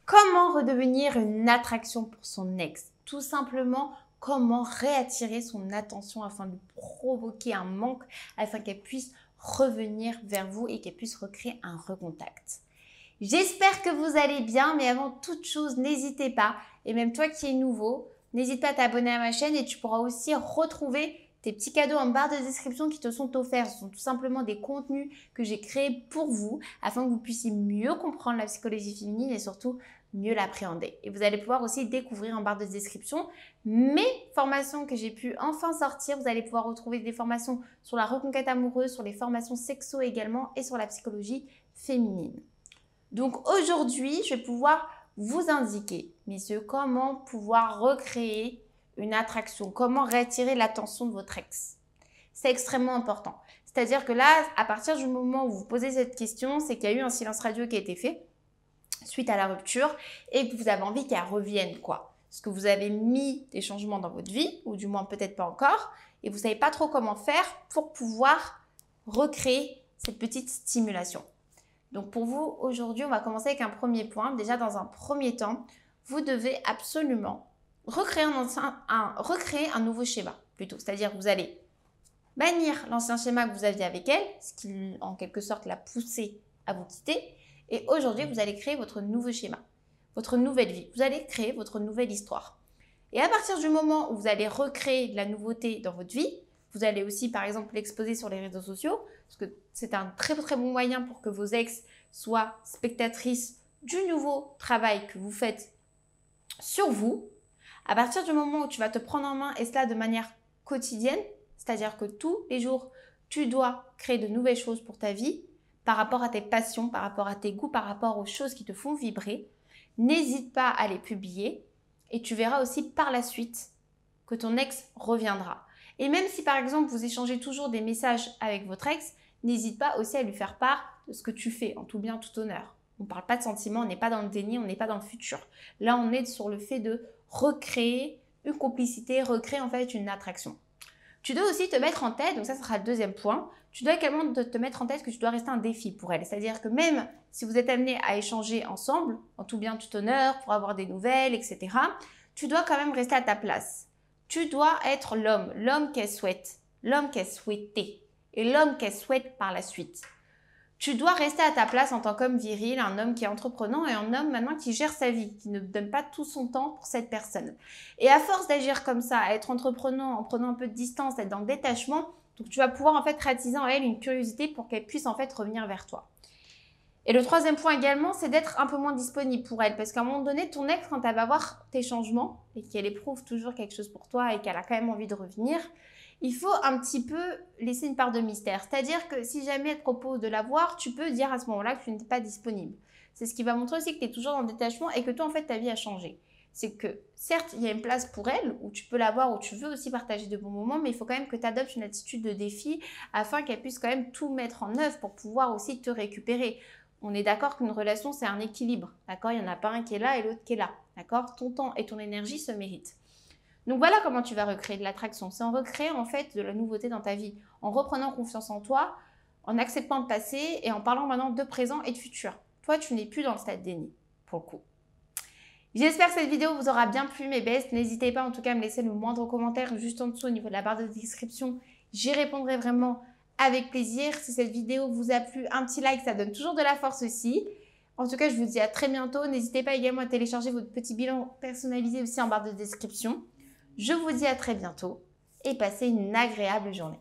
Comment redevenir une attraction pour son ex? Tout simplement, comment réattirer son attention afin de provoquer un manque, afin qu'elle puisse revenir vers vous et qu'elle puisse recréer un recontact. J'espère que vous allez bien, mais avant toute chose, n'hésitez pas, et même toi qui es nouveau, n'hésite pas à t'abonner à ma chaîne et tu pourras aussi retrouver tes petits cadeaux en barre de description qui te sont offerts. Ce sont tout simplement des contenus que j'ai créés pour vous afin que vous puissiez mieux comprendre la psychologie féminine et surtout mieux l'appréhender. Et vous allez pouvoir aussi découvrir en barre de description mes formations que j'ai pu enfin sortir. Vous allez pouvoir retrouver des formations sur la reconquête amoureuse, sur les formations sexo également et sur la psychologie féminine. Donc aujourd'hui, je vais pouvoir vous indiquer, messieurs, comment pouvoir recréer une attraction, comment réattirer l'attention de votre ex. C'est extrêmement important. C'est-à-dire que là, à partir du moment où vous posez cette question, c'est qu'il y a eu un silence radio qui a été fait suite à la rupture et que vous avez envie qu'elle revienne, quoi. Parce que vous avez mis des changements dans votre vie, ou du moins peut-être pas encore, et vous ne savez pas trop comment faire pour pouvoir recréer cette petite stimulation. Donc pour vous, aujourd'hui, on va commencer avec un premier point. Déjà, dans un premier temps, vous devez absolument recréer un nouveau schéma, plutôt. C'est-à-dire que vous allez bannir l'ancien schéma que vous aviez avec elle, ce qui, en quelque sorte, l'a poussé à vous quitter. Et aujourd'hui, vous allez créer votre nouveau schéma, votre nouvelle vie. Vous allez créer votre nouvelle histoire. Et à partir du moment où vous allez recréer de la nouveauté dans votre vie, vous allez aussi, par exemple, l'exposer sur les réseaux sociaux, parce que c'est un très très bon moyen pour que vos ex soient spectatrices du nouveau travail que vous faites sur vous. À partir du moment où tu vas te prendre en main, et cela de manière quotidienne, c'est-à-dire que tous les jours, tu dois créer de nouvelles choses pour ta vie, par rapport à tes passions, par rapport à tes goûts, par rapport aux choses qui te font vibrer, n'hésite pas à les publier et tu verras aussi par la suite que ton ex reviendra. Et même si par exemple vous échangez toujours des messages avec votre ex, n'hésite pas aussi à lui faire part de ce que tu fais en tout bien, tout honneur. On ne parle pas de sentiments, on n'est pas dans le déni, on n'est pas dans le futur. Là, on est sur le fait de recréer une complicité, recréer en fait une attraction. Tu dois aussi te mettre en tête, donc ça sera le deuxième point, tu dois également te mettre en tête que tu dois rester un défi pour elle. C'est-à-dire que même si vous êtes amenés à échanger ensemble, en tout bien, tout honneur, pour avoir des nouvelles, etc., tu dois quand même rester à ta place. Tu dois être l'homme qu'elle souhaite, l'homme qu'elle souhaitait et l'homme qu'elle souhaite par la suite. Tu dois rester à ta place en tant qu'homme viril, un homme qui est entreprenant et un homme maintenant qui gère sa vie, qui ne donne pas tout son temps pour cette personne. Et à force d'agir comme ça, à être entreprenant, en prenant un peu de distance, être dans le détachement, donc tu vas pouvoir en fait attiser en elle une curiosité pour qu'elle puisse en fait revenir vers toi. Et le troisième point également, c'est d'être un peu moins disponible pour elle. Parce qu'à un moment donné, ton ex, quand elle va voir tes changements et qu'elle éprouve toujours quelque chose pour toi et qu'elle a quand même envie de revenir, il faut un petit peu laisser une part de mystère. C'est-à-dire que si jamais elle te propose de la voir, tu peux dire à ce moment-là que tu n'es pas disponible. C'est ce qui va montrer aussi que tu es toujours dans le détachement et que toi, en fait, ta vie a changé. C'est que, certes, il y a une place pour elle où tu peux la voir, où tu veux aussi partager de bons moments, mais il faut quand même que tu adoptes une attitude de défi afin qu'elle puisse quand même tout mettre en œuvre pour pouvoir aussi te récupérer. On est d'accord qu'une relation, c'est un équilibre. D'accord? Il n'y en a pas un qui est là et l'autre qui est là. D'accord? Ton temps et ton énergie se méritent. Donc voilà comment tu vas recréer de l'attraction. C'est en recréant en fait de la nouveauté dans ta vie, en reprenant confiance en toi, en acceptant le passé et en parlant maintenant de présent et de futur. Toi, tu n'es plus dans le stade déni, pour le coup. J'espère que cette vidéo vous aura bien plu, mes bestes. N'hésitez pas en tout cas à me laisser le moindre commentaire juste en dessous au niveau de la barre de description. J'y répondrai vraiment avec plaisir. Si cette vidéo vous a plu, un petit like, ça donne toujours de la force aussi. En tout cas, je vous dis à très bientôt. N'hésitez pas également à télécharger votre petit bilan personnalisé aussi en barre de description. Je vous dis à très bientôt et passez une agréable journée.